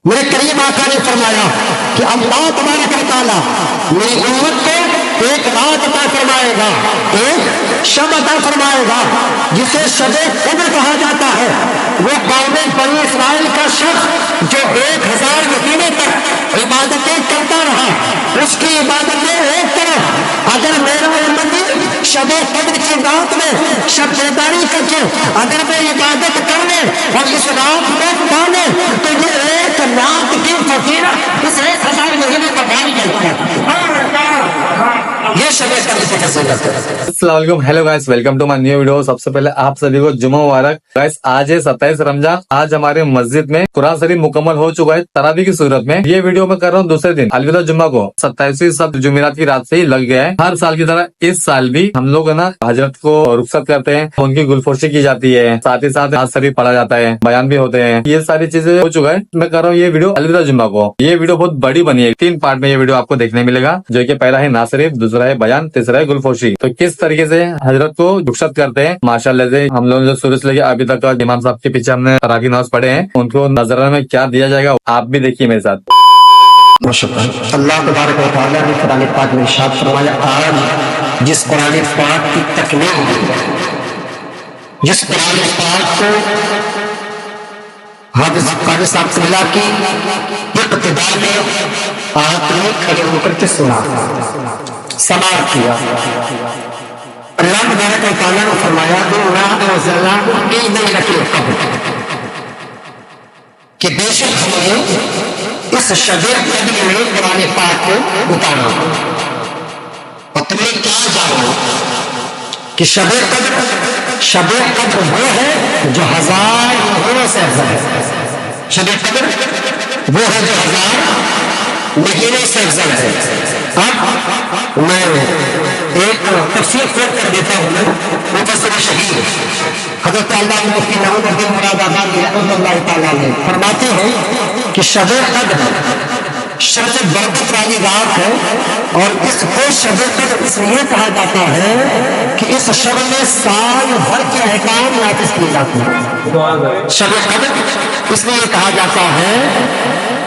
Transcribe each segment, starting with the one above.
میرے کریم آقا نے فرمایا کہ اللہ تبارک و تعالیٰ میری امت کو ایک رات عطا فرمائے گا، ایک شب عطا فرمائے گا جسے شب قدر کہا جاتا ہے۔ وہ قوم بنی اسرائیل کا شخص جو 1000 مہینے تک عبادتیں کرتا رہا، اس کی عبادتیں ایک طرف، اگر میرا امتی شب قدر کی رات میں شب بیداری کر کے اگر وہ عبادت کر لے اور اس رات کو پالے تو یہ ایک رات کی فضیلت اس 1000 مہینے کا بھاری جاتا ہے۔ یہ شب قدر کی فضیلت ہے۔ السلام علیکم، hello guys, welcome to my new video. سب سے پہلے آپ سبھی کو جمعہ مبارک۔ گائز آج ہے 27 رمضان۔ آج ہمارے مسجد میں قرآن شریف مکمل ہو چکا ہے تراویح کی صورت میں۔ یہ ویڈیو میں کر رہا ہوں دوسرے دن، الوداع جمعہ کو 27ویں سب جمعرات کی رات سے ہی لگ گیا ہے۔ ہر سال کی طرح اس سال بھی ہم لوگ ہے نا حضرت کو رخصت کرتے ہیں، ان کی گلفروشی کی جاتی ہے، ساتھ ہی ساتھ نعت شریف پڑھا جاتا ہے، بیان بھی ہوتے ہیں، یہ ساری چیزیں ہو چکا ہے۔ میں کر رہا ہوں یہ ویڈیو الوداع جمعہ کو۔ یہ ویڈیو بہت بڑی بنی ہے، 3 پارٹ میں یہ ویڈیو آپ کو دیکھنے ملے گا، جو کہ پہلا ہے نعت شریف، دوسرا ہے بیان، تیسرا ہے گلفروشی۔ تو کس طریقے سے حضرت کو رخصت کرتے ہیں ماشاءاللہ سے ہم لوگ جو شروع سے لے کے ابھی تک امام صاحب کے پیچھے ہم نے تراویح نماز پڑھے ہیں، ان کو نظرانہ میں کیا دیا جائے گا آپ بھی دیکھیے میرے ساتھ۔ اللہ تبارک و تعالیٰ نے قرآن پاک میں ارشاد فرمایا، آج جس قرآن پاک کی تکمیل ہوئی، جس قرآن پاک کو حافظ قاری صاحب سے ملا کی اقتداء میں آپ نے کھڑے ہو کر کے سنا، سماع کیا۔ اللہ تبارک و تعالیٰ نے فرمایا کہ بے شک ہم نے اس شب قدر میں قرآن پاک کو اتارا، اور تمہیں کیا جانا کہ شب قدر وہ ہے جو 1000 مہینوں سے افضل ہے۔ شب قدر وہ ہے جو 1000 مہینوں سے افضل ہے۔ اب میں ایک تفسیر کر دیتا ہوں، مفسر شہید حضرت علامہ مفتی نعوذ الدین مراد آبادی رحمۃ اللہ تعالیٰ نے فرماتے ہیں کہ شب قدر شب برکت والی رات ہے، اور اس کو شب قدر اس لیے کہا جاتا ہے کہ اس شب میں سال بھر کے احکام نافذ کیے جاتے ہیں۔ شب قدر اس لیے کہا جاتا ہے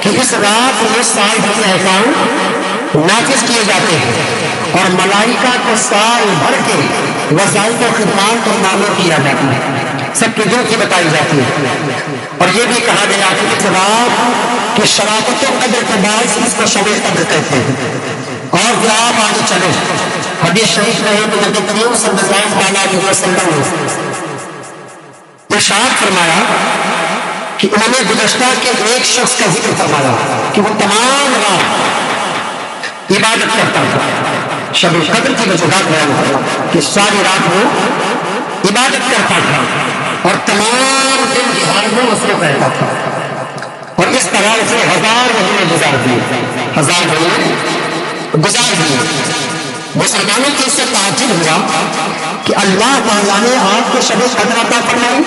کہ اس رات میں سال بھر کے احکام نافذ کیے جاتے ہیں، اور ملائکہ کو سال بھر کے وظائف و خدمات اور معمور کیا جاتا ہے، سب کی جو کی بتائی جاتی ہے۔ اور یہ بھی کہا گیا کہ اس رات کی شرافت و قدر کے باعث اس کو شب قدر کہتے ہیں۔ اور جو آپ آگے چلیں حدیث شریف میں ہے کہ نبی کریم صلی اللہ علیہ وسلم نے ارشاد فرمایا کہ انہوں نے گزشتہ کے ایک شخص کا ذکر فرمایا کہ وہ تمام رات عبادت کرتا تھا، شب قدر کی وجوہات بیان کرتا کہ ساری رات وہ عبادت کرتا تھا اور تمام دن جہاد میں مصروف رہتا تھا، اور اس طرح سے 1000 مہینے گزار دیے، 1000 مہینے گزار دیے۔ مسلمانوں کو اس سے تعجب ہوا کہ اللہ تعالیٰ نے آپ کو شب قدر عطا فرمائی،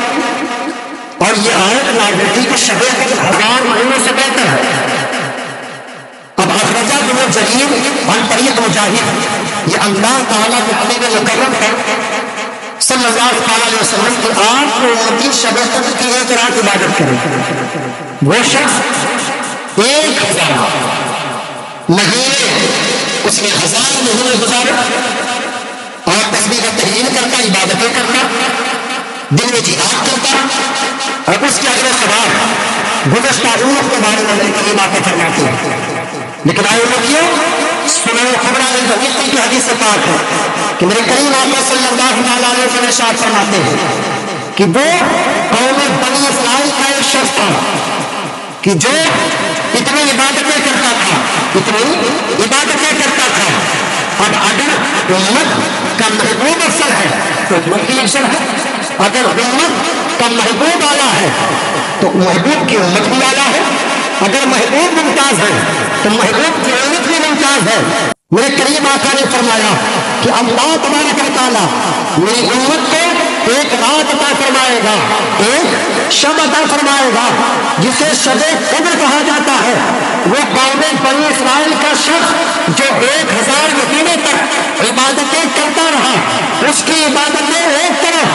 اور یہ آیت نازل کی کہ شب قدر 1000 مہینوں سے بہتر ہے۔ اب اخرجہ بن جریر عن طریق مجاہد، یہ اللہ تعالیٰ کے حبیب مکرم پر صلی اللہ علیہ وسلم کہ آپ کو امتی شب قدر کی ایک رات عبادت کرے، وہ شخص 1000 مہینے اس نے 1000 مہینے گزارے، اور تسبیح و تحلیل کرتا، عبادتیں کرتا، دن میں جہاد کرتا، اور اس کے اجر و ثواب گزشتہ روح کے بارے میں کریم آپ کو فرماتے ہیں۔ لیکن آئے لوگوں سنو خبر کی حدیث سے پاک ہے کہ میرے کریم آقا صلی اللہ علیہ وسلم ارشاد فرماتے ہیں کہ وہ قوم بنی اسرائیل کا ایک شخص تھا کہ جو اتنی عبادتیں کرتا تھا، اب اگر امت کا محبوب افضل ہے تو امت بھی افضل ہے، اگر امت کا محبوب اعلیٰ ہے تو محبوب کی امت بھی اعلیٰ ہے، اگر محبوب ممتاز ہے تو محبوب کی امت بھی ممتاز ہے۔ میرے کریم آقا نے فرمایا کہ اللہ تبارک و تعالیٰ میری امت کو ایک رات عطا فرمائے گا، ایک شب عطا فرمائے گا جسے شب قدر کہا جاتا ہے۔ وہ قوم بنی اسرائیل کا شخص جو 1000 مہینے تک عبادتیں کرتا رہا، اس کی عبادتیں ایک طرف،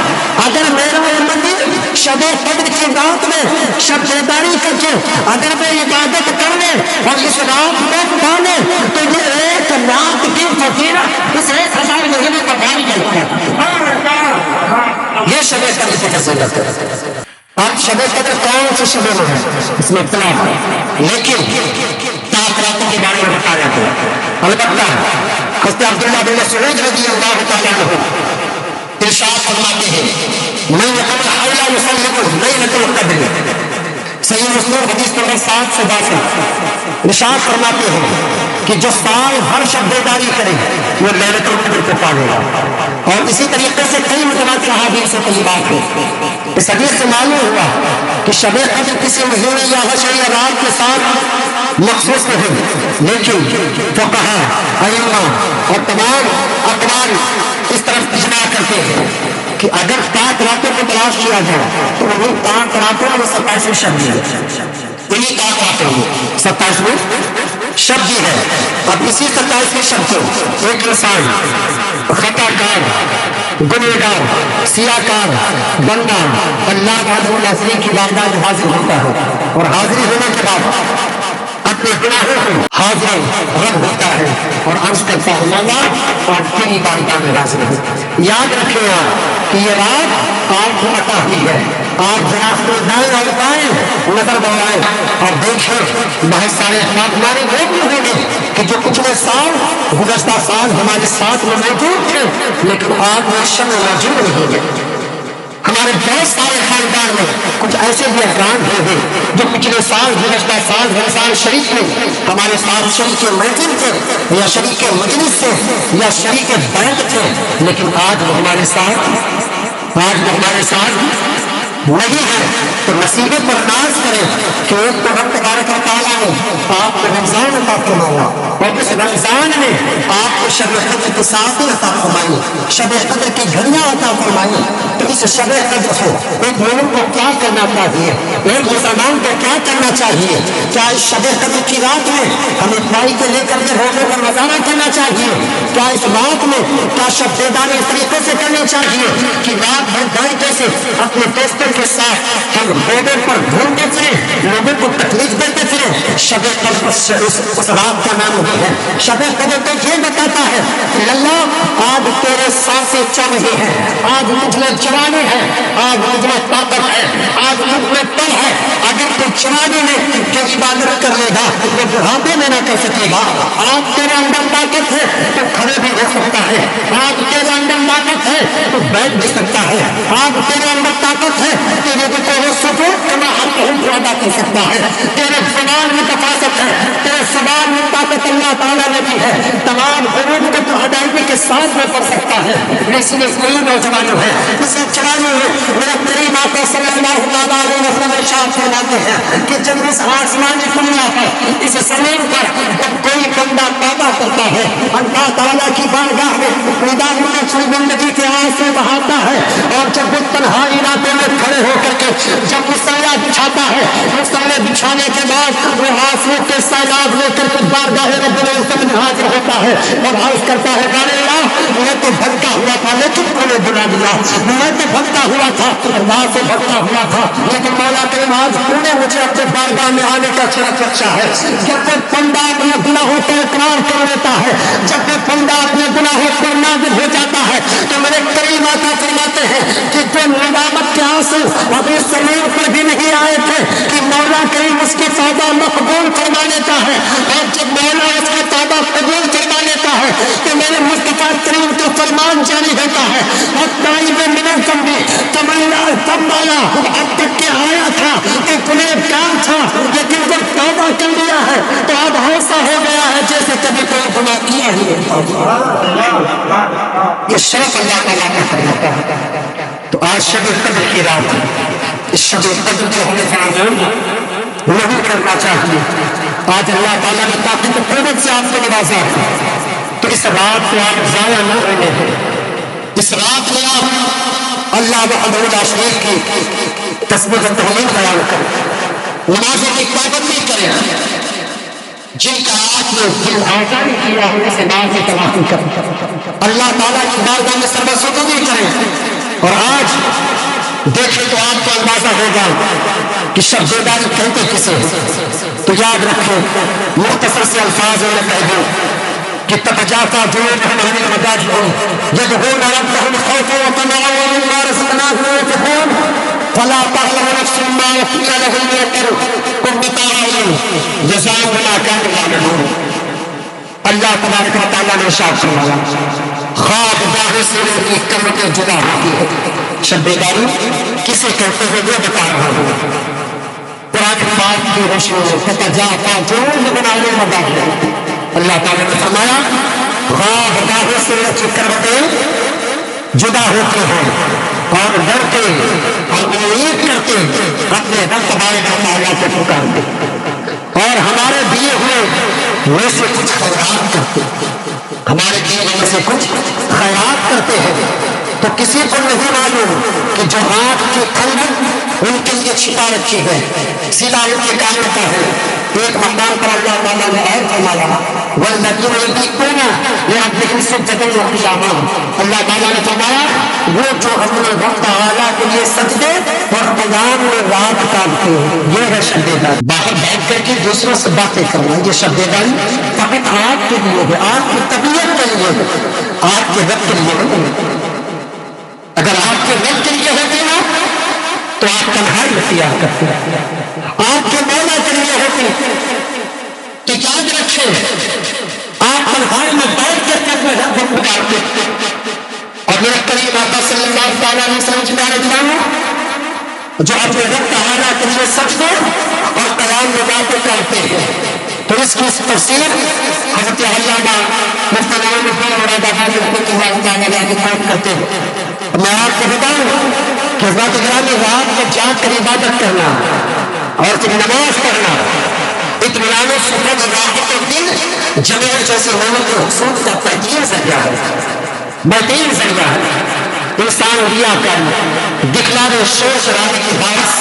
اگر میرا امتی شب قدر کی رات میں شب بیداری کر کے اگر وہ عبادت کر لے اور اس رات کو پانے تو یہ ایک رات کی فضیلت اس 1000 مہینے کا بھاری جاتا ہے۔ یہ شب قدر کی فضیلت ہے۔ اب شب قدر کون سے شبوں میں ہے اس میں اختلاف ہے، لیکن 7 راتوں کے بارے میں بتایا جاتا ہے۔ البتہ حضرت عبداللہ بن مسعود رضی اللہ تعالیٰ عنہ ارشاد فرماتے ہیں میں لیلۃ القدر، صحیح مسلم حدیث نمبر 7 سے 62 ارشاد فرماتے ہیں کہ جو سال بھر شب بیداری کرے وہ لیلۃ القدر کو پا لے گا۔ اور اسی طریقے سے کئی متواتر احادیث سے طیبات ہیں۔ اس حدیث سے معلوم ہوا کہ شب قدر کسی مہینے یا حشر یا رات کے ساتھ مخصوص نہیں، لیکن فقہا، ائمہ اور تمام اقوال اس طرف اجماع کرتے ہیں کہ اگر 7 راتوں کو تلاش کیا جائے تو وہ 7 راتوں میں 27ویں شب بھی ہے، انہیں 7 راتوں میں 27ویں شب بھی ہے۔ اب اسی 27ویں شب کو ایک انسان خطا کار، گنہگار، سیاہ کار بندہ اللہ وحدہ لا شریک کی بارگاہ میں حاضر ہوتا ہے، اور حاضری ہونے کے بعد اپنے گناہوں کو حاضر رب ہوتا ہے اور عرض کرتا ہے مولا اور تیری بارگاہ میں حاضر ہوں۔ یاد رکھیں آپ کہ یہ رات آپ کو عطا ہوئی ہے، آپ ذرا دائیں اور بائیں نظر دوڑائیں اور دیکھیں بہت سارے احباب ہمارے وہ بھی ہوں گے کہ جو پچھلے سال گزشتہ سال ہمارے ساتھ میں موجود تھے لیکن آج معاشر میں موجود نہیں ہے۔ ہمارے بہت سارے خاندان میں کچھ ایسے بھی افراد ہیں جو پچھلے سال گزشتہ سال رمضان شریف میں ہمارے ساتھ شریک محفل تھے یا شریک مجلس تھے یا شریک بیعت تھے، لیکن آج وہ ہمارے ساتھ نہیں ہے۔ تو نصیبت پر ناز کریں کہ ایک تو رب تبارک و تعالیٰ نے آپ کو رمضان عطا فرمایا اور اس رمضان میں آپ کو شب قدر کی ساعتیں عطا فرمائی، شب قدر کی گھڑیاں عطا فرمائی۔ تو اس شب قدر کو ایک مومن کو کیا کرنا چاہیے، ایک مسلمان کو کیا کرنا چاہیے؟ کیا اس شب قدر کی رات میں ہمیں پڑھائی کو لے کر کے روزے کا مظاہرہ کرنا چاہیے؟ کیا اس رات میں کیا شب بیداری اس طریقے سے کرنی چاہیے کہ رات بھر گھنٹے سے اپنے دوستوں کے ساتھ ہم روڈوں پر گھومتے پھریں، لوگوں کو تکلیف دیتے پھریں؟ شب قدر اس رات کا نام نہیں ہے۔ شب قدر تو یہ بتاتا ہے کہ اللہ آج تیرے سانسیں چل رہی ہیں، آج مجھ میں جوانی ہے، آج مجھ میں طاقت ہے، آج مجھ میں پل ہے۔ اگر تو جوانی میں جو عبادت کر لے گا وہ بڑھاپے میں نہ کر سکے گا۔ آج تیرے اندر طاقت ہے تو کھڑے بھی ہو سکتا ہے، آج تیرے اندر طاقت ہے تو بیٹھ بھی سکتا ہے، آج تیرے اندر طاقت ہے تیرے کو سکون کما حق ادا کر سکتا ہے، تیرے زبان میں تفاصت ہے، تیرے زبان میں طاقت اللہ تعالیٰ نے دی ہے، تمام حروف کو تو ادائیگی کے ساتھ میں پڑھ سکتا ہے۔ اس لیے کوئی نوجوانوں ہے اسے جوانوں ہے میرا کریم آقا صلی اللہ تعالیٰ علیہ وسلم ارشاد فرماتے ہیں کہ جب اس آسمانی دنیا پر اس زمین پر جب کوئی بندہ پیدا کرتا ہے اللہ تعالیٰ کی بارگاہ میں خدا اپنی زندگی کے آنسو بہاتا ہے، اور جب وہ تنہائی راتوں میں کھڑے ہو کر کے جب مصلح بچھاتا ہے، مصلح بچھانے کے بعد وہ آنسو کے سیلاب لے کر کے بارگاہ رب العزت میں حاضر ہوتا ہے اور عرض کرتا ہے کہ اللہ میں تو بھٹکا ہوا تھا لیکن تو نے بلا دیا، میں تو بھٹکا ہوا تھا اللہ سے بھٹکا ہوا تھا لیکن مولا کریم آج تو نے مجھے اپنے بارگاہ میں آنے کا شرف بخشا ہے۔ جب وہ بندہ اپنے گناہوں کا اقرار کر لیتا ہے، جب وہ بندہ اپنے گناہوں پر نازل ہو جاتا ہے تو میرے کریم آقا فرماتے ہیں کہ جو ندامت کے آنسو ابھی زمین پر بھی نہیں آئے تھے کہ مولا کریم اس کی توبہ مقبول فرما لیتا ہے، اور جب مولا اس کی توبہ قبول فرما لیتا ہے تو میرے مصطفیٰ کریم کا فرمان جاری ہوتا ہے اور تائب من ذنبی تمنا تمایا، اب تک کہ آیا تھا کہ گنہگار تھا لیکن جب توبہ کر لیا ہے تو اب ایسا ہو گیا ہے جیسے کبھی کوئی گناہ کیا ہی نہیں۔ یہ شرف اللہ تعالیٰ کا فرماتا ہے۔ تو آج شب قدر کی رات ہے، اس شب قدر کو ہمیں فراموش نہیں کرنا چاہیے۔ آج اللہ تعالیٰ نے طاقت و قوت سے آپ کو نوازا ہے تو اس رات کو آپ ضائع نہ ہونے دیں۔ اس رات میں آپ اللہ وحدہ لا شریک کی تسبیح و تحلیل بیان کریں، نمازوں کی پابندی کریں، جن کا آپ نے دل آزاری کیا ہے اسے ناز تلافی کریں، اللہ تعالیٰ کی بارگاہ میں سربسطوی کریں۔ اور آج دیکھیں تو آپ کو اندازہ ہوگا کہ شب بیداری کہتے کسے، تو یاد رکھیں مختصر سے الفاظ میں کہہ دوں کہ تتجافى جنوبهم عن المضاجع يدعون ربهم خوفا وطمعا ومما رزقناهم ينفقون فلا تعلم نفس ما أخفي لهم من قرة أعين جزاء بما كانوا يعملون۔ اللہ تبارک و تعالیٰ نے ارشاد فرمایا خواب باغ سے کی کمریں جدا ہوتی ہے۔ شب بیداری کسے کہتے ہیں یہ بتا رہا ہوں۔ قرآن پاک کی روشنی میں تتجافى جنوبهم عن المضاجع، اللہ تعالیٰ نے فرمایا خواب باغ سے کی کمریں جدا ہوتی ہیں اور ڈرتے اور امید کرتے اپنے رب تبارک و تعالیٰ کو پکارتے اور ہمارے دیے ہوئے میں سے کچھ خیرات کرتے، ہمارے دیے ہوئے سے کچھ خیرات کرتے ہیں۔ تو کسی کو نہیں معلوم کہ جو آنکھ کی ٹھنڈک ان کے لیے چھپا رکھی ہے سیدھا ان کے کام کا ہے۔ ایک مقام پر اللہ تعالیٰ نے عہد فرمایا والذین یطیقون لربہم سجدا وقیاما، اللہ تعالیٰ نے فرمایا وہ جو اپنے رب تعالیٰ کے لیے سجدے اور قیام میں رات کاٹتے ہیں، یہ ہے شب بیداری۔ باہر بیٹھ کر کے دوسروں سے باتیں کرنا یہ شب بیداری فقط آپ کے لیے ہے، آپ کی طبیعت کے لیے ہے، آپ کے رب کے لیے نہیں۔ اگر آپ کے رب کے لیے ہوتے نا تو آپ تنہائی اختیار کرتے، آپ کے مولا کے لیے ہوتے تو یاد رکھیں آپ تنہائی میں بیٹھ کے اپنے رب کو پکارتے۔ اور میرے قریب آقا صلی اللہ علیہ وسلم کی بارگاہ جو اپنے رب تعالیٰ کے لیے سجدے اور قیام میں باتیں کرتے ہیں، تو اس کی تفسیر حضرت علامہ مفتی نعیم الدین مراد آبادی رحمۃ اللہ تعالیٰ علیہ کرتے ہیں۔ میں آپ کو بتاؤں کہ حضرت گرامی رات میں جاگ کر عبادت کرنا اور پھر نماز پڑھنا اطمینان و سکون راحت دل جمیل جیسے نعمت کے حصول کا بہترین ذریعہ ہے، بہترین ذریعہ ہے۔ انسان ریا کر دکھلاوے شور شرابے کی باعث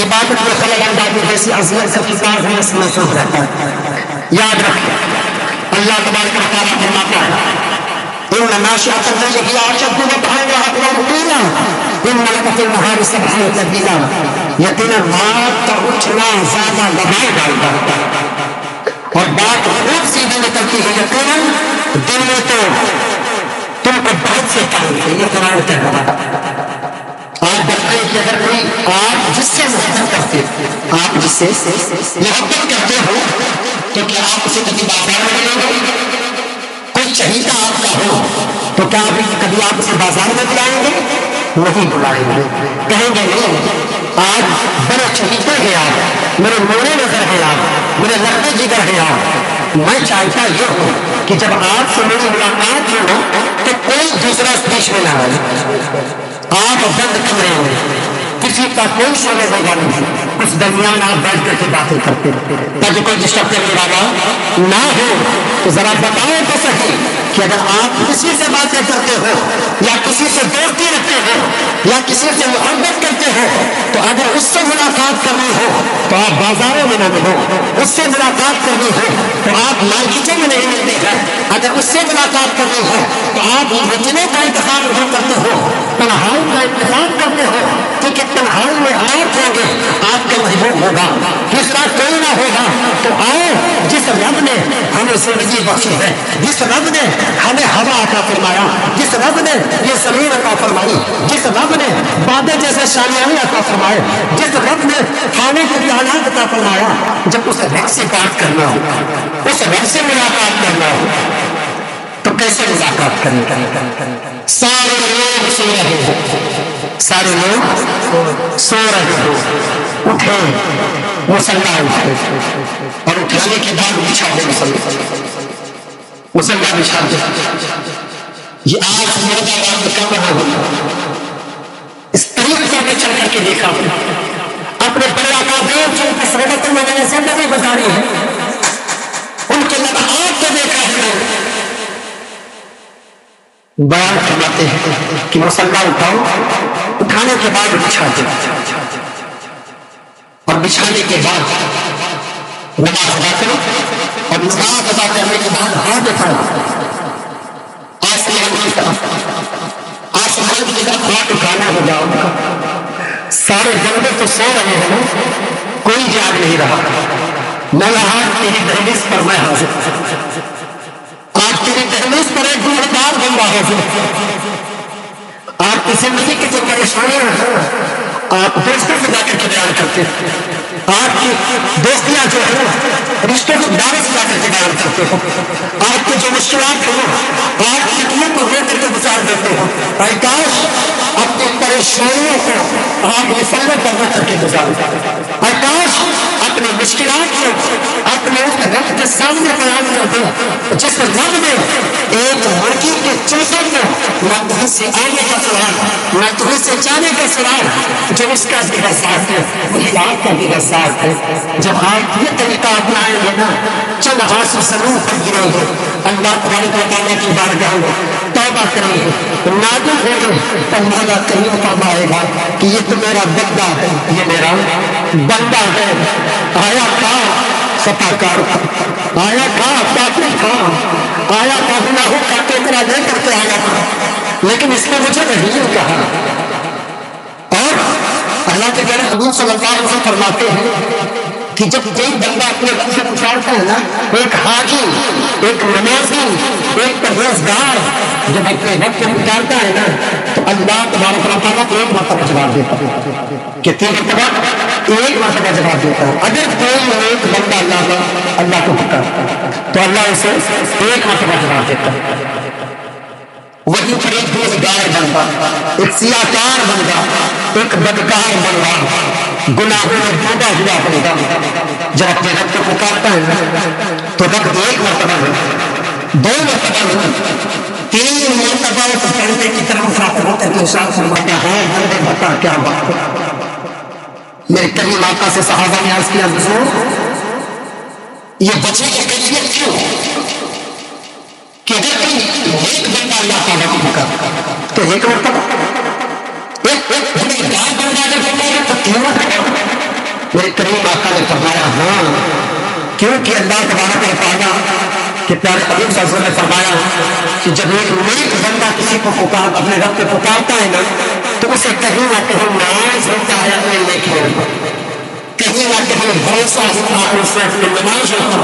عبادت میں خلل اندازی جیسی عظمت سے فساد ہونے سے محفوظ رہتا ہے۔ یاد رکھیں اللہ تبارک و تعالیٰ فرماتا ہے إن ناشئة الليل هي أشد وطئا وأقوم قيلا إن لك في النهار سبحا طويلا، یقیناً رات کا اٹھنا زیادہ لگائے گا اور بات خوب سیدھی نکلتی ہے۔ یقیناً دن میں تو تم کو بہت سے کام تھے، یہ قرآن کہہ رہا ہے۔ آپ بتائیں کہ اگر کوئی آپ جس سے محبت کرتے آپ جس سے محبت کرتے ہو تو کیا آپ اسے کبھی بازار میں لے گے؟ کوئی چہیتا آپ کا ہو تو کیا کبھی آپ اسے بازار میں بلائیں گے؟ نہیں بلائیں گے، کہیں گے نہیں آج بڑے چہیتے ہیں آپ، میرے موڑے نظر ہیں آپ، میرے لگتے جگر ہیں آپ۔ میں چاہتا یہ ہوں کہ جب آپ سے میری ملاقات ہو تو کوئی دوسرا بیچ میں نہ آئے، آپ بند کمرے میں کسی کا کوئی شعبہ ہوگا نہیں، اس درمیان آپ بیٹھ کر کے باتیں کرتے تاکہ کوئی ڈسٹرب کرنے والا نہ ہو۔ تو ذرا بتائیں تو صحیح کہ اگر آپ کسی سے باتیں کرتے ہو یا کسی سے دوستی رکھتے ہو یا کسی سے محبت کرتے ہو تو اگر اس سے ملاقات کرنی ہو تو آپ بازاروں میں نہ ملو، اس سے ملاقات کرنی ہو تو آپ مارکیٹوں میں نہیں ملتے ہیں، اگر اس سے ملاقات کرنی ہو تو آپ مجمے کا انتخاب نہیں کرتے ہو، تنہائی کا انتخاب کرتے ہو، کیونکہ تنہائی میں آپ ہوں گے آپ کا محبوب ہوگا، دوسرا کوئی نہ ہوگا۔ تو آؤ جس رب نے ہمیں زندگی بخشی ہے، جس رب نے ہمیں ہوا عطا فرمایا، جس رب نے یہ زمین عطا فرمائی، جس رب نے بادل جیسے شامیانے عطا فرمائے، جس رب نے کھانے کے پیالات عطا فرمایا، جب اس رب سے بات کرنا ہو، اس رب سے ملاقات کرنا ہو تو کیسے ملاقات کریں؟ سارے لوگ سو رہے ہیں، سارے لوگ سو رہے ہیں، اٹھیں مسلح اٹھے اور اٹھانے کے بعد بچھا دے مسلح بچھا دے۔ یہ آج میرے بات میں کم رہا ہوں، اس طریقے سے چل کر کے دیکھا اپنے بڑے اکابر جو اس ربط میں نے زندگی گزاری ہے ان کے لمحات کو دیکھا ہے، بیان فرماتے ہیں کہ مسلح اٹھاؤ، اٹھانے کے بعد بچھا دے اور بچھانے کے بعد نماز ادا کرو اور نماز ادا کرنے کے بعد ہاتھ اٹھاؤ آسمان کی طرف، آسمان کی طرف ہاتھ اٹھانا ہو جاؤ. سارے بندے تو سو رہے ہیں، کوئی جاگ نہیں رہا. مولا آج تیری دہلیز پر میں حاضر، آج تیری دہلیز پر ایک گنہگار بندہ حاضر. آپ کی زندگی کی جو پریشانیاں ہیں آپ دوستوں سے جا کر کے بیان کرتے ہیں، آپ کی دوستیاں جو ہیں رشتوں کے دعوے سے جا کر کے بیان کرتے ہو، آپ کی جو مشکلات ہیں آپ تکلیف کو دے کر کے گزار دیتے ہو. اے کاش اپنی پریشانیوں کو آپ مسلط کرنا کر کے گزار، اے کاش اپنی مشکلات کو اپنے اس رب کے سامنے بیان کر دو جس رب نے ایک لڑکی کے چوسے کو نہ تمہیں سے آنے کا سوال نہ تمہیں سے جانے کا سوال، جو اس کا بھی ساتھ ہے وہی آپ کا بھی ساتھ ہے. جب آپ یہ طریقہ اپنائیں گے نا چند آنسو سنوں پر گریں گے، اللہ تبارک و تعالیٰ کی بارگاہ میں توبہ کریں گے، نادم ہوں گے تو مولا کریم فرمائے گا کہ یہ تو میرا بندہ ہے، یہ میرا بندہ ہے. آیا تھا خطا کار تھا، آیا تھا پاپی تھا، آیا تھا گناہوں کا ٹوکرا لے کر کے آیا تھا، لیکن اس نے مجھے نہیں کہا. اور اللہ کے پیارے حضور صلی اللہ علیہ وسلم فرماتے ہیں کہ جب کوئی بندہ اپنے رب سے پکارتا ہے نا، ایک حاجی، ایک نمازی، ایک پرہیزگار جب اپنے رب سے پکارتا ہے نا تو اللہ تبارک و تعالیٰ ایک مرتبہ جواب دیتا ہے. کتنی مرتبہ؟ ایک مرتبہ جواب دیتا ہے. اگر کوئی ایک بندہ اللہ کو پکارتا ہے تو اللہ اسے ایک مرتبہ جواب دیتا ہے. وہی پر ایک روزگار بندہ، ایک سیاکار بندہ، ایک بدکار بندہ گناہوں میں ڈوبا ہوا بندہ جب اپنے رب کو پکارتا ہے تو رب ایک مرتبہ نہیں، دو مرتبہ نہیں، تین مرتبہ اس بندے کی طرف راتے تو ارشاد فرماتا ہے بندے بتا کیا بات ہے. میرے کریم آقا سے صحابہ نے عرض کیا حضور یہ بچے کی کیفیت کیوں کہ اگر کوئی ایک بندہ اللہ تعالیٰ کو پکارتا تو ایک مرتبہ، ایک بندہ اگر پکارے تو تین مرتبہ. میرے کریم آقا نے فرمایا ہاں، کیونکہ اللہ تبارک و تعالیٰ کہ پیارے حبیب صلی اللہ علیہ وسلم نے فرمایا کہ جب ایک نیک بندہ کسی کو پکار اپنے رب پہ پکارتا ہے نا تو اسے کہیں نہ کہیں ناز ہوتا ہے اپنے نیکیوں پر، کہیں نہ کہیں بھروسہ ہوتا ہے اسے اپنے نماز پر،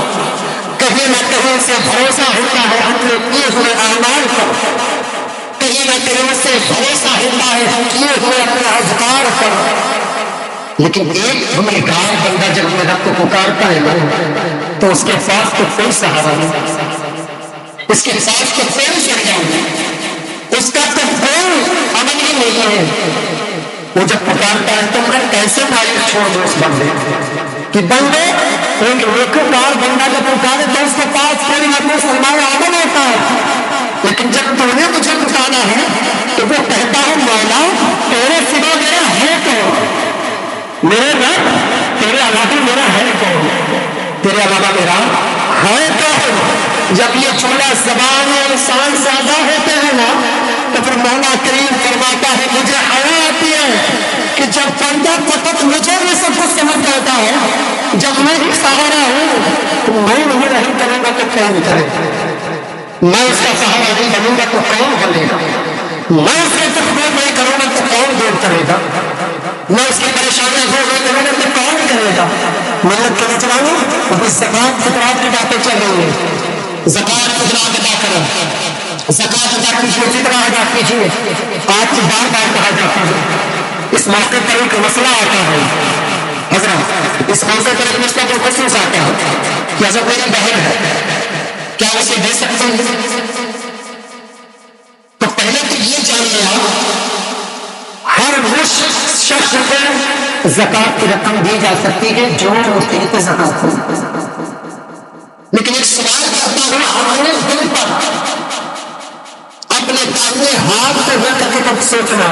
کہیں نہ کہیں اسے بھروسہ ہوتا ہے اپنے کیے ہوئے اعمال پر، کہیں نہ کہیں اسے بھروسہ ہوتا ہے کیے ہوئے اپنے اذکار پر. لیکن ایک گنہگار بندہ جب اپنے رب کو پکارتا ہے نا تو اس کے پاس تو کوئی سہارا نہیں، اس کے پاس تو کوئی شریا نہیں، اس کا تو کوئی عمل ہی نہیں ہے. وہ جب پکارتا ہے تو میں کیسے مایوس چھوڑ دوں اس بندے کہ بندے ایک نیکوکار بندہ جب پکارے تو اس کے پاس کوئی نہ کوئی سرمایہ عمل ہوتا ہے، لیکن جب تو نے مجھے پکارا ہے تو وہ کہتا ہے مولا تیرے سوا میرا ہے کون، میرے رب تیرے علاوہ میرا ہے کون، تیرے علاوہ میرا ہے کون. جب یہ جملہ زبان میں انسان زیادہ ہوتے ہیں نا تو پھر مولا کریم فرماتا ہے مجھے حیا آتی ہے کہ جب بندہ فقط مجھے بھی سب کچھ سمجھ جاتا ہے، جب میں ہی سہارا ہوں تو میں نہیں رحم کروں گا تو کون کرے گا، میں اس کا سہارا نہیں بنوں گا تو کون بنے گا، میں اس کے تقبیر نہیں کروں گا تو کون دور کرے گا، میں اس کی پریشانیاں دور نہیں کروں گا تو کون کرے گا. محنت کرنا چلاؤں ابھی زکات فطرات کی باتیں چل رہی ہیں، زکات فطرات ادا کرو، زکات ادا کیجیے، فطرہ ادا کیجیے. آج بار بار کہا جاتا ہے، اس موقع پر ایک مسئلہ آتا ہے حضرت، اس موقع پر ایک مسئلہ کو خصوص آتا ہے کہ حضرت میری بہن ہے کیا اسے دے سکتے ہیں؟ تو پہلے تو یہ جان لیا ہر شخص کو زکات کی رقم دی جا سکتی ہے جو مستحق زکات ہو، لیکن ایک سوال کرتا ہوں اپنے دل پر اپنے دائیں ہاتھ پہ رکھ کے تب سوچنا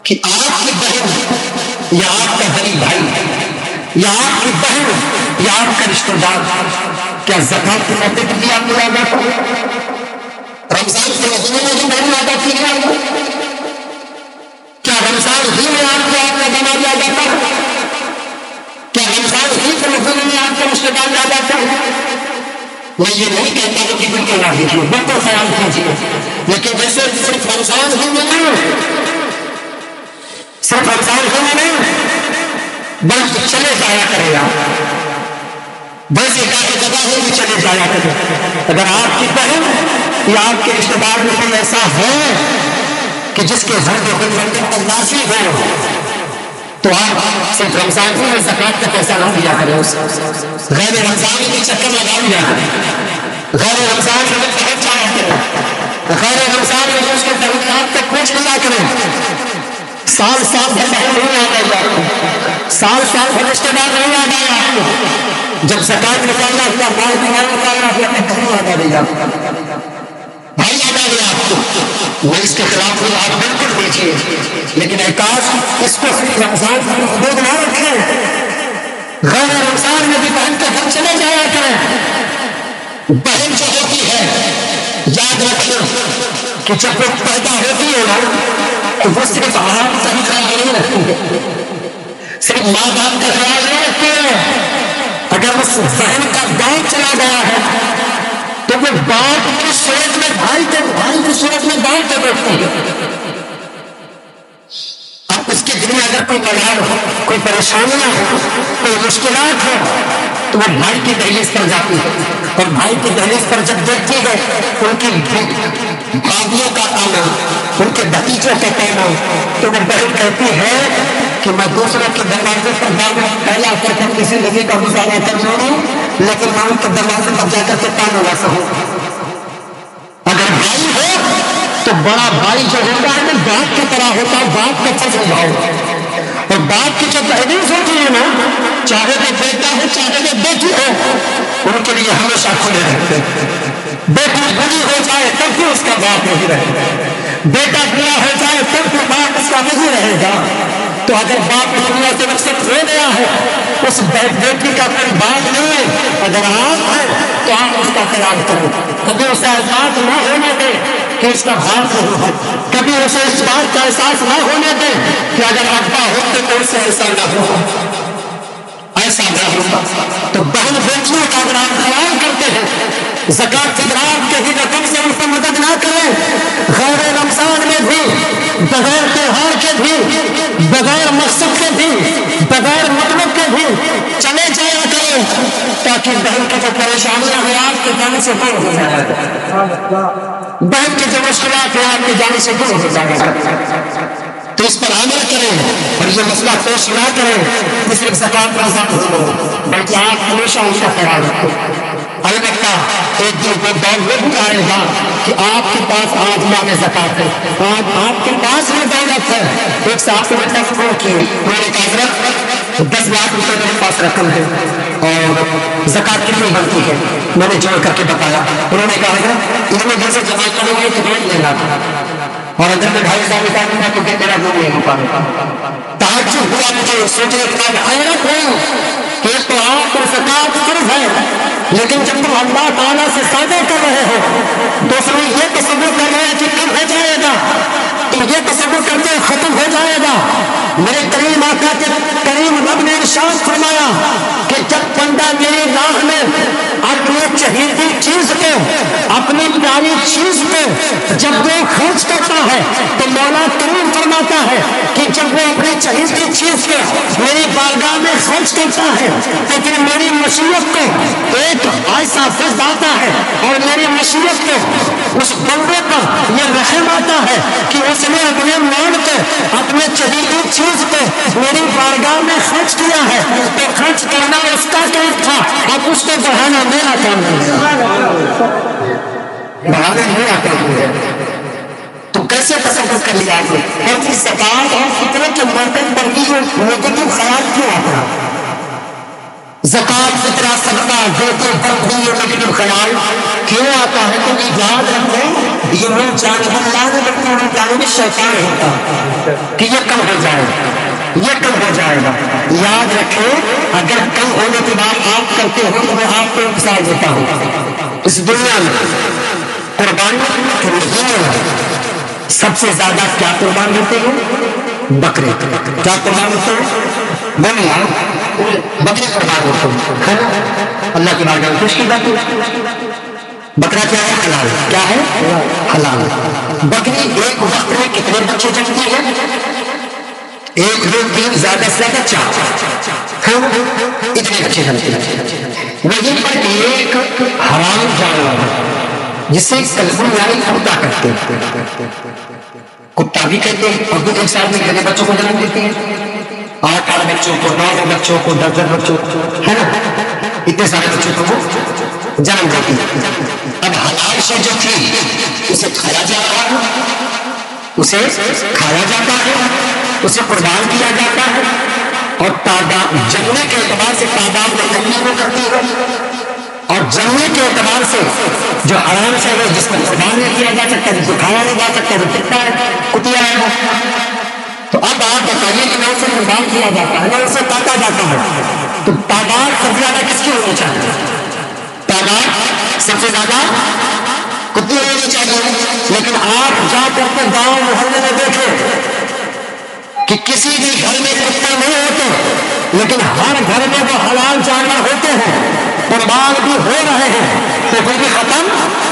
کہ آپ کی بہن یا آپ کا غریب بھائی یا آپ کی بہن یا آپ کا رشتہ دار کیا زکات کے موقع پر بھی آپ نے ادا کرو؟ رمضان کے مہینے میں بھی نہیں ادا کی جائے، کیا رمضان ہی میں آپ کو آپ کا بنا دیا جاتا ہے؟ کیا رمضان ہی کے میں یہ نہیں کہتا کہ بالکل نہ دیکھیے، بالکل خیال کیجیے، لیکن جیسے صرف رمضان ہی میں نہیں، صرف رمضان ہی میں نہیں بلکہ چلے جایا کرے گا، بس ایک جگہ ہو بھی چلے جایا کرے۔ اگر آپ کی بہن یا آپ کے رشتے دار میں کوئی ایسا ہے کہ جس کے گھر میں کوئی پر نازل ہو تو آپ صرف رمضان ہی میں زکوٰۃ کا پیسہ نہ دیا کریں، غیر رمضان کے چکر لگا دیا کریں، غیر رمضان میں پہنچ جایا کریں، غیر رمضان میں اس کے درمیان تک پہنچ لیا کریں۔ سال سال بھر بہن نہیں آ گئی آپ کو، سال سال بھر رشتے دار نہیں آ گئے آپ کو، جب زکوٰۃ نکالنا ہوا مال بھی نہیں نکالنا ہوا اپنے گھر میں آ گئی آپ بھائی آ گئی آپ کو۔ میں اس کے خلاف ہوں، آپ بالکل دیکھیے، لیکن احکاس اس کو صرف رمضان میں محدود نہ رکھیں، غیر رمضان میں بھی بہن کے گھر چلے جایا کریں۔ بہن جو ہوتی ہے یاد رکھیں کہ جب وہ پیدا ہوتی ہے نا تو وہ صرف آپ کا ہی خیال نہیں رکھتی ہے، صرف ماں باپ کا خیال نہیں رکھتی ہے۔ اگر اس بہن کا دانت چلا گیا ہے تو وہ باپ کی صورت میں بھائی کی صورت میں دانت سے بیٹھتی ہے۔ اب اس کے دل میں اگر کوئی ملال ہو، کوئی پریشانیاں ہو، کوئی مشکلات ہو تو وہ بھائی کی دہلیز پر جاتی ہے، اور بھائی کی دہلیز پر جب دیکھتی ہے ان کی بھابھیوں کا آنا، ان کے بھتیجوں کا کہنا، تو وہ بہن کہتی ہے کہ میں دوسروں کے دروازے پر جانا پہلا کر کے کسی زندگی کا مظاہرہ کر لوں، لیکن میں ان کے دروازے پر جا کر کے تانا نہ سکوں۔ اگر بھائی ہو تو بڑا بھائی جو ہوتا ہے نا باپ کی طرح ہوتا ہے، باپ کا فرض نبھاؤ، اور باپ کی جو تحریر ہوتی ہے نا، چاہے وہ بیٹا ہو چاہے وہ بیٹی ہو، ان کے لیے ہمیشہ کھلے رہتے ہیں۔ بیٹی بڑی ہو جائے تب بھی اس کا باپ نہیں رہے گا، بیٹا بڑا ہو جائے تب بھی باپ اس کا نہیں رہے گا۔ تو اگر باپ دنیا سے رخصت ہو گیا ہے، اس بیٹی کا کوئی باپ نہیں ہے، اگر آپ ہیں تو آپ اس کا خیال کرو، کبھی اسے احساس نہ ہونے دیں کہ اس کا باپ نہیں ہے، کبھی اسے اس بات کا احساس نہ ہونے دیں کہ اگر ابا ہوتے تو اس سے ایسا نہ ہوگا، ایسا نہ ہوگا۔ تو بہن بیٹیوں کا اگر آپ خیال کرتے ہیں، زکوٰۃ فطرات کے ہی رقم سے ان کو مدد نہ کریں، غیر رمضان میں بھی، بغیر تہوار کے بھی، بغیر مقصد کے بھی، بغیر مطلب کے بھی چلے جایا کریں، تاکہ بہن کی جو پریشانیاں ہیں آپ کے جانے سے دور ہو جائے، بہن کی جو مشکلات ہیں آپ کے جانے سے دور ہو جائے۔ تو اس پر عمل کریں اور یہ مسئلہ پیش نہ کریں کہ صرف زکوٰۃ کا ذات ہو، بلکہ آپ ہمیشہ ان کا خیال رکھیں۔ البتہ ایک دن وہ دور وہ بھی آئے گا کہ آپ کے پاس آج مال زکوٰۃ ہے، آج آپ کے پاس بھی دولت ہے، ایک صاحب سے مطلب وہ کہ میں نے کہا حضرت 10 لاکھ روپے میرے پاس رقم ہے اور زکوٰۃ کتنی بنتی ہے، میں نے جوڑ کر کے بتایا، انہوں نے کہا حضرت اتنے دن سے جمع کروں گے تو 1.5 لاکھ، اور اگر میں 2.5 لاکھ نکالوں گا تو میرا وہ نہیں ہو پائے گا۔ تعجب ہوا مجھے، سوچنے کے بعد حیرت ہوئی کہ تو آپ کو زکوٰۃ فرض ہے، لیکن جب تم اللہ تعالیٰ سے سودا کر رہے ہو تو اس میں یہ تصور کر رہے ہیں کہ کب ہو جائے گا، تو یہ تصور کرتے ہیں ختم ہو جائے گا۔ میرے کریم آقا کے کریم رب نے ارشاد فرمایا کہ جب بندہ میری راہ میں اپنی چہیتی چیز کو، اپنی پیاری چیز کو جب وہ خرچ کرتا ہے تو مولا کریم فرماتا ہے کہ جب وہ اپنی چہیتی چیز کو میری بارگاہ میں خرچ کرتا ہے تو پھر میری مشیت کو ایک ایسا فضل آتا ہے اور میری مشیت کو اس بندے پر یہ رحم آتا ہے کہ اس نے اپنے مال کو، اپنے چہیتی چیز کو میری بارگاہ میں خرچ کیا ہے، تو خرچ کرنا اس کا کام تھا، اب اس کو بڑھانا میرا کام بڑھانا نہیں آتا ہے۔ تو کیسے تصور کر لیا ہے اور اس زکوٰۃ اور فطرے کے مرکز پر بھی نیگیٹو خیال کیوں آتا ہے؟ زکوٰۃ فطرہ صدقہ دیتے پر بھی یہ نیگیٹو خیال کیوں آتا ہے؟ کیونکہ یاد رکھو یہ وہ جانب اللہ نے بلکہ وہ جانب شیطان ہوتا ہے کہ یہ کم ہو جائے گا، یہ کم ہو جائے گا۔ یاد رکھو اگر کم ہونے کے بعد آپ کرتے ہو تو میں آپ کو مثال دیتا ہوں، اس دنیا میں قربانی سب سے زیادہ کیا قربان ہوتے ہیں؟ بکرے۔ کیا قربان ہوتے ہیں؟ بکرے قربان ہوتے ہیں، اللہ کی بارگاہ میں پیش کی جاتی ہے۔ بکرا کیا ہے؟ حلال. کیا ہے؟ حلال. بکری ایک وقت میں کتنے بچے جنتی ہے؟ ایک دو تین زیادہ سے زیادہ چار. اتنے بچے جنتی ہیں. وہیں پر ایک حرام جانور جسے کلبن یعنی کتا کہتے ہیں. کتا بھی کہتے ہیں اور ایک ساتھ میں کتنے بچوں کو جنم دیتے ہیں؟ 8 بچوں کو، 9 بچوں کو، 10 بچوں کو، ہے نا؟ اتنے سارے بچوں کو وہ جنم دیتی ہے. اب حلال سے جو تھی اسے کھایا جاتا ہے، اسے کھایا جاتا ہے، اسے قربان کیا جاتا ہے، اور تعداد جننے کے اعتبار سے تعداد میں کمی وہ کرتی ہے، اور جننے کے اعتبار سے جو حرام سے ہے جس کو قربان نہیں کیا جا سکتا، جس کو کھایا نہیں جا سکتا، وہ کتا ہے، کتیا ہے وہ. تو اب آپ بتائیے کہ نہ اسے قربان کیا جاتا ہے نہ اسے کاٹا جاتا ہے، تو تعداد سب سے زیادہ کس کی ہونی چاہیے؟ تعداد سب سے زیادہ کتنی ہونی چاہیے. لیکن آپ جا کر کے گاؤں محلے میں دیکھیں کہ کسی بھی گھر میں کتا نہیں ہوتے، لیکن ہر گھر میں وہ حلال جانور ہوتے ہیں، قربان بھی ہو رہے ہیں، تو پھر بھی ختم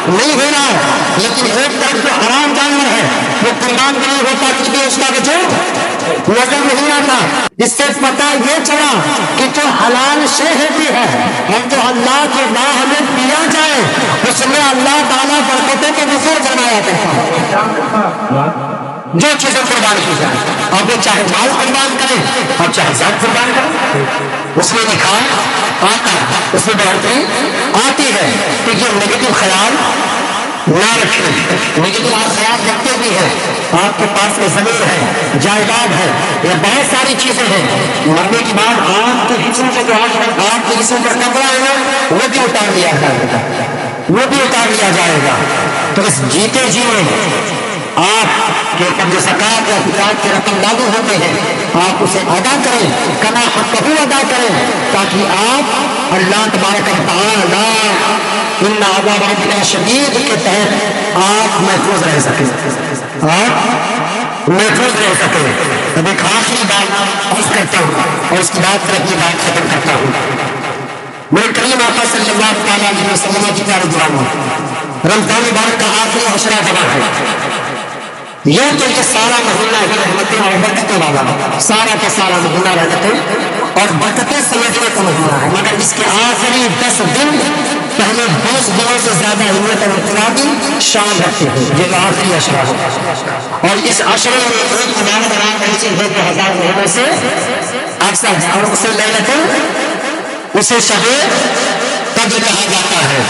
نہیں ہو رہا ہے. لیکن ایک طرف جو حرام جانور ہے وہ قربان بھی نہیں ہوتا کیونکہ اس کا وجود نظر نہیں آتا. اس سے پتہ یہ چلا کہ جو حلال شے ہوتی ہے اور جو اللہ کے راہ میں پیا جائے اس میں اللہ تعالیٰ برکتوں کے وفور بنایا کرتا ہے. جو چیزیں قربان کی جائے، آپ وہ چاہے مال قربان کریں اور چاہے ذات قربان کریں، اس میں نکاح آتا ہے، اس میں بہتری آتی ہے. تو یہ نیگیٹو خیال نہ رکھیں. نیگیٹو آپ خیال رکھتے بھی ہیں، آپ کے پاس میں زمین ہے، جائیداد ہے، یہ بہت ساری چیزیں ہیں. مرنے کے بعد آپ کے حصوں سے جو آپ کے حصوں پر قبضہ ہے وہ بھی اتار لیا جائے گا، وہ بھی اتار لیا جائے گا. تو اس جیتے جی میں آپ کے اوپر جو زکات یا فطرات کی رقم لاگو ہوتے ہیں آپ اسے ادا کریں، کما حقہ ادا کریں، تاکہ آپ اللہ تبارک و تعالی ان عذاب ربنا شدید کے تحت آپ محفوظ رہ سکیں، آپ محفوظ رہ سکیں. اب ایک آخری بات عرض کرتا ہوں اور اس کے بعد پھر اپنی بات ختم کرتا ہوں. میرے کریم آقا صلی اللہ تعالیٰ علیہ وسلم کی پیارے دعا، رمضان مبارک کا آخری عشرہ جمع ہے. یہ تو یہ سارا مہینہ ہی رحمتیں اور برکتیں والا، سارا کا سارا مہینہ رحمتیں اور برکتیں سمجھنے کا مہینہ ہے، مگر اس کے آخری 10 دن پہلے 20 دنوں سے زیادہ اہمیت اور انفرادی شان رکھتے ہیں. یہ آخری عشرہ ہے اور اس عشرے میں ایک ہزار برابر ایسی ہے کہ 1000 مہینے سے اکثر ہے، اور اسے لیلۃ اسے شب قدر کہا جاتا ہے.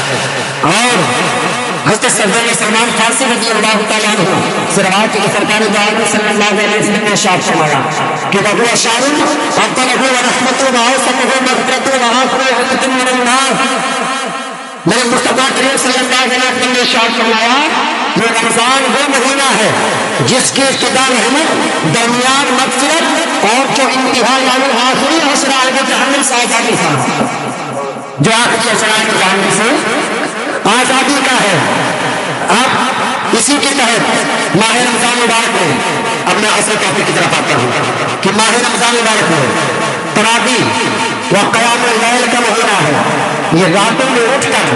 اور حضرت سردار سلمان فارسی رضی اللہ تعالیٰ عنہ سے روایت کی سرکار دو عالم صلی اللہ علیہ وسلم نے ارشاد فرمایا کہ وہ اشار افضلہ و رحمۃ و اوسطہ مغفرۃ و آخر حفظ من النار. میرے مصطفیٰ کریم صلی اللہ علیہ وسلم نے ارشاد فرمایا یہ رمضان وہ مہینہ ہے جس کی ابتدا رحمت، درمیان مغفرت اور جو انتہا یعنی آخری عشرہ ہے جہنم سے آزادی کا، جو آخری عشرہ ہے جہنم سے آزادی کا ہے. اب اسی کے تحت ماہ رمضان مبارک میں اب میں اصل ٹاپک کی طرف آتا ہوں کہ ماہ رمضان مبارک میں تراویح و قیام اللیل کا مہینہ ہے. یہ راتوں میں اٹھ کر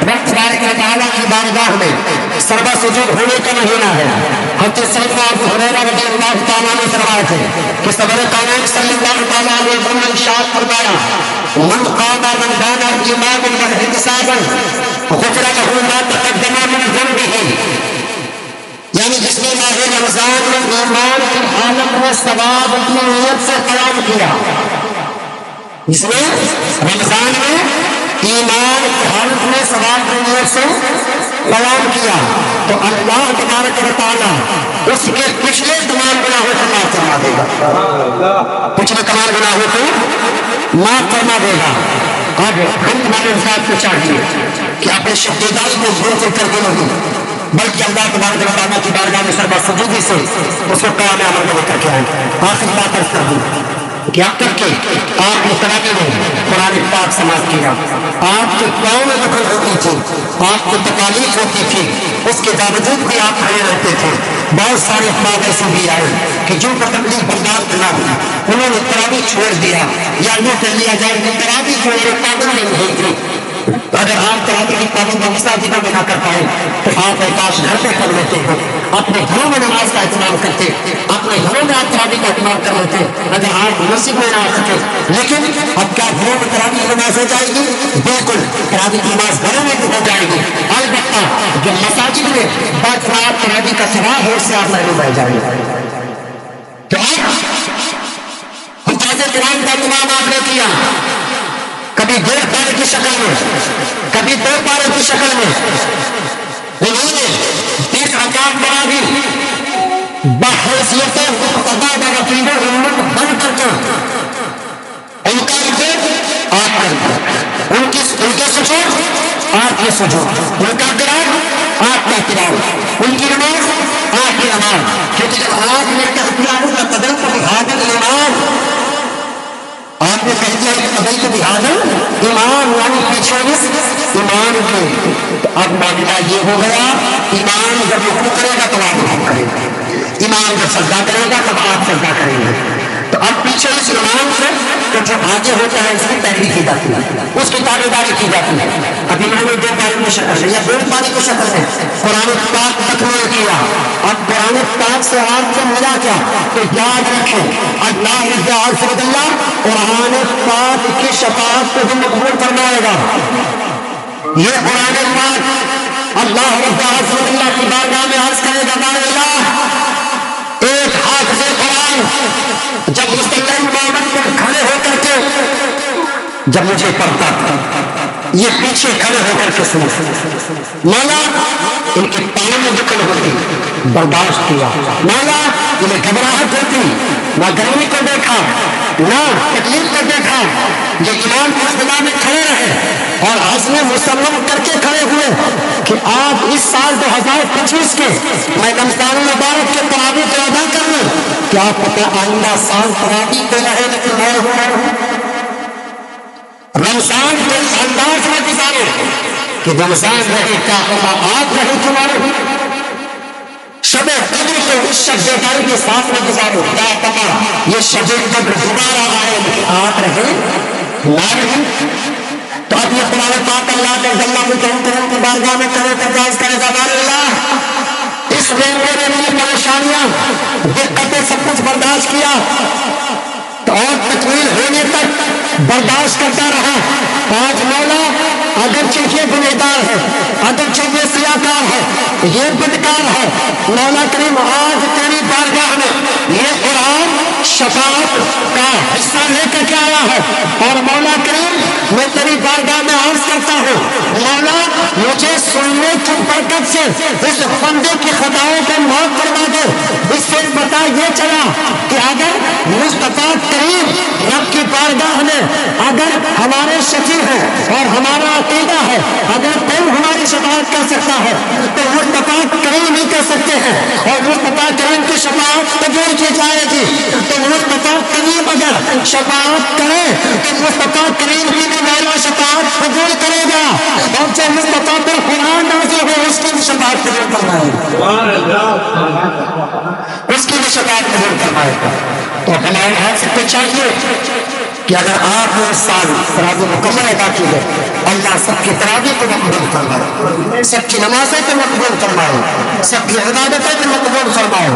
رب تبارک و تعالیٰ کی بارگاہ میں سربا سجود ہونے کا مہینہ ہے. حضرت سیدنا ابو ہریرہ رضی اللہ تعالیٰ عنہ سے روایت ہے کہ سرور کائنات صلی اللہ تعالیٰ علیہ وسلم نے ارشاد فرمایا من قام رمضان ایمانا واحتسابا غفر له ما تقدم من ذنبه. یعنی جس نے ماہ رمضان میں ایمان کی حالت میں ثواب اپنی نیت سے قیام کیا، جس نے رمضان میں ایمان کی حالت میں ثواب کی نیت سے قیام کیا تو اللہ تبارک و تعالیٰ اس کے پچھلے تمام گناہوں کو معاف فرما دے گا، پچھلے تمام گناہوں کو معاف فرما دے گا. اب ہم تمہارے انسان کو چاہیے کہ اپنے شدیدات کو بھول کر کے نہیں بلکہ اللہ تبارک و تعالیٰ کی بارگاہ میں سربا سجودی سے اس کو قیام عمل میں کر کے آئے. آخر بات عرض کر دوں کہ اب تک کہ آپ نے تراویح میں قرآن پاک سماعت کیا، آپ کے پاؤں میں دخل ہوتی تھی، آپ کو تکالیف ہوتی تھی، اس کے باوجود بھی آپ کھڑے رہتے تھے. بہت سارے افراد ایسے بھی آئے کہ جن پر تکلیف برداشت نہ ہوئی انہوں نے تراویح چھوڑ دیا، یا یوں کہہ لیا جائے کہ تراویح جو میرے پاگل میں نہیں تھی اگر آپ تراویح کی پابندی مساجدوں میں نہ کر پائے تو آپ کاش گھر پہ کر لیتے ہیں، اپنے گھروں میں نماز کا اہتمام کرتے، اپنے گھروں میں آپ تراویح کا اہتمام کر لیتے اگر آپ مسجد میں نہ آ سکے۔ لیکن اب کیا گھروں میں تراویح کی نماز ہو جائے گی؟ بالکل، تراویح کی نماز گھروں میں بھی ہو جائے گی، البتہ جو مساجد میں باجماعت تراویح کا ثواب ہے اس سے آپ محروم رہ جائیں گے۔ تو حفاظ قرآن کا اہتمام آپ نے کیا، کبھی 1.5 پارے کی شکل میں، کبھی 2 پارے کی شکل میں، انہوں نے 30 رکعات تراویح بحیثیت مقتضا رفیع امت بن کر کے ان کا رکوع آپ کا رکوع، ان کے سجود آپ کے سجود، ان کا قرآن آپ کا قرآن، ان کی نماز آپ کی نماز، کیونکہ جب آپ نے تحقیق کا قدر کو بہادر ایمان، آپ نے کہہ دیا کہ قبل کو بہادر ایمان یعنی پیچھے ایمان کے، تو اب معاملہ یہ ہو گیا، ایمان جب رکوع کرے گا تو آپ رکوع کریں گے، ایمان جب سجدہ کرے گا تب آپ سجدہ کریں گے، تو اب پیچھے اس ایمان سے تو جو آگے ہوتا ہے اس کی پیروی کی جاتی ہے، اس کی تابعداری کی جاتی ہے۔ اب انہوں نے 2 پارے کی شکل سے یا 1.5 پارے کی شکل سے قرآن پاک تکمیل کیا، اب قرآن پاک سے آپ کو ملا کیا؟ تو یاد رکھیں اللہ رب اللہ قرآن پاک کی شفاعت کو بھی مقبول فرمائے گا۔ یہ قرآن پاک اللہ رب اللہ کی بارگاہ میں عرض کرے گا، اللہ ایک حافظ قرآن جب مستقل امامت پر کھڑے ہو کر کے جب مجھے پڑھتا تھا، یہ پیچھے کھڑے ہو کر کے سنا، مولا ان کے پاؤں میں دکن ہوتی، برداشت کیا، مولا انہیں گھبراہٹ ہوتی، نہ گرمی کو دیکھا نہ تکلیف کو دیکھا، یہ ایمان کی خدا میں کھڑے رہے اور عزم مسلم کر کے کھڑے ہوئے کہ آپ اس سال 2025 کے میں رمضان مبارک کے تراویح کو ادا کر لوں، کیا پتہ آئندہ سال تراویح کو رہے لیکن میں ہوں رمضان کے انداز میں گزارے کہ رمضان رہے، کیا پتہ آپ رہے تمہارے شب قدر کو اس شب بیداری کے ساتھ میں گزارو، کیا پتہ یہ شب قدر دوبارہ آئے لیکن آپ رہے نہ رہے۔ تو اب یہ قرآن پاک اللہ کے اللہ کریم کی بارگاہ میں کرے تجاوز کرے گا، اللہ اس میں میرے لیے پریشانیاں دقتیں سب کچھ برداشت کیا تو اور تکمیل ہونے تک برداشت کرتا رہا، آج مولا اگرچہ یہ گنہگار ہے، اگرچہ یہ سیاکار ہے، یہ بدکار ہے، مولا کریم آج تیری بارگاہ میں یہ قرآن شفاعت کا حصہ لے کر کے آیا ہے اور مولا کریم میں تیری بارگاہ میں عرض کرتا ہوں، مولا مجھے سننے کی برکت سے اس بندے کی خطاؤں کو معاف فرما دو۔ اس سے پتہ یہ چلا کہ اگر مصطفیٰ کریم رب کی بارگاہ میں اگر ہمارے شفیع ہیں اور ہمارا عقیدہ ہے، اگر کوئی ہماری شفاعت کر سکتا ہے تو مصطفیٰ کریم ہی کر سکتے ہیں، اور مصطفیٰ کریم کی شفاعت قبول کی جائے گی تو مصطفیٰ کریم اگر شفاعت کرے تو مصطفیٰ کریم ہی نے میرا شفاعت قبول کرے گا، اور جو مصطفیٰ پر قرآن نازل ہو اس کی بھی شفاعت قبول فرمائے گا، اس کی بھی شفاعت قبول فرمائے گا۔ تو ہمارے ہاتھ سے تو چاہیے کہ اگر آپ نے اس سال تراویح مکمل ادا کی ہے، اللہ سب کی تراویح کو مقبول فرمائے، سب کی نمازیں کو مقبول فرمائے، سب کی عبادتیں کو مقبول فرمائے،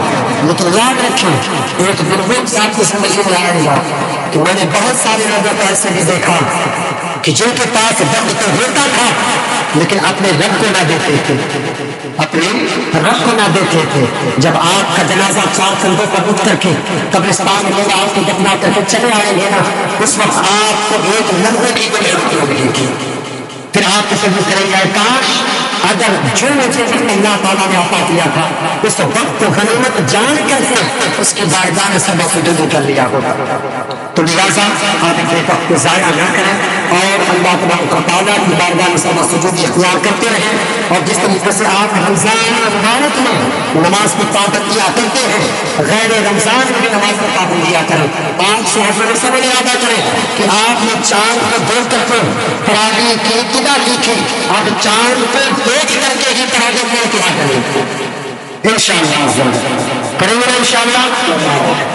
لیکن یاد رکھیں ایک دن ساتھ کی زندگی میں آئے گا کہ میں نے بہت سارے لوگوں کو ایسے بھی دیکھا کہ جن کے پاس وقت تو ہوتا تھا لیکن اپنے رب کو نہ دیتے تھے، اپنے رب کو نہ دیتے تھے۔ جب آپ کا جنازہ 4 کندھوں پر اٹھ کر کے قبرستان میں لوگ آپ کو دفنا کر کے چلے آئیں گے نا، اس وقت آپ کو ایک لمحے کی بھی ضرورت ملے گی، پھر آپ تصور کریں گے کاش اگر جو مجھے اللہ تعالیٰ نے عطا کیا تھا اس وقت کو غنیمت جان کر کے اس کی بارگاہ میں سب سجود کر لیا ہوگا۔ تو لہٰذا آپ اپنے وقت کو ضائع نہ کریں اور اللہ تبارک و تعالیٰ کی بارگاہ میں سب سجود اختیار کرتے رہیں، اور جس طریقے سے آپ رمضان مبارک میں نماز کی پابندی کیا کرتے ہیں غیر رمضان میں بھی نماز کی پابندی کیا کریں۔ آج سے حضرت سب نے ادا کریں کہ آپ نے چاند کو دیکھ کر کے تراویح کی ابتدا کی تھی، اب چاند کو دیکھ کر کے ہی تراویح کی ابتدا کریں انشاءاللہ، کریں گے انشاءاللہ۔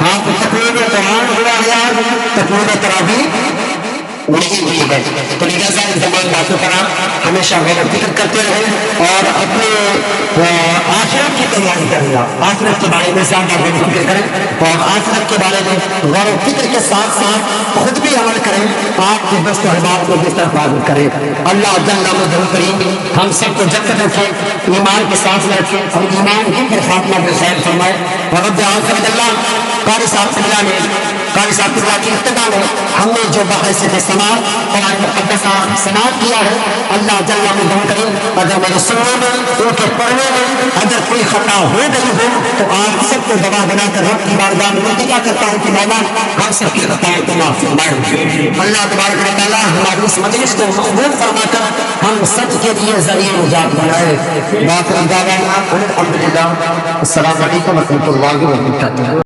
ہاں تو تکمیل قرآن ہوا ہے، تکمیل تراویح لگی ہوئی ہے. تو لہٰذا ان تمام باتوں پر آپ ہمیشہ غور و فکر کرتے رہیں اور اپنے آخرت کی تیاری کریں. آخرت کے بارے میں زیادہ غور و فکر کریں اور آخرت کے بارے میں غور و فکر کے ساتھ ساتھ خود بھی عمل کریں. آپ کے دوست و احباب کو بھی حفاظت کریں. اللہ جل مجدہ کریم ہم سب کو جنت رکھے, ایمان کے ساتھ رکھے اور ایمان ہی پر خاتمہ بخیر فرمائے. رب آخر اللہ قاری صاحب کی ابتدا میں ہم نے جو بحث سماعت قرآن مقدسہ سماعت کیا ہے, اللہ جل مجدہ کریم اگر میرے سننے میں ان کے پڑھنے میں اگر کوئی خطا ہو گئی ہو تو آپ سب کو گواہ بنا کر رب کی بارگاہ میں التجا کرتا ہوں کہ مولا ہم سب کی خطائیں کو معاف فرمائے. اللہ تبارک و تعالیٰ ہماری اس مجلس کو مقبول فرما کر ہم سب کے لیے ذریعہ نجات بنائے. باقی دعوانا الحمدللہ. السلام علیکم ورحمۃ اللہ وبرکاتہ.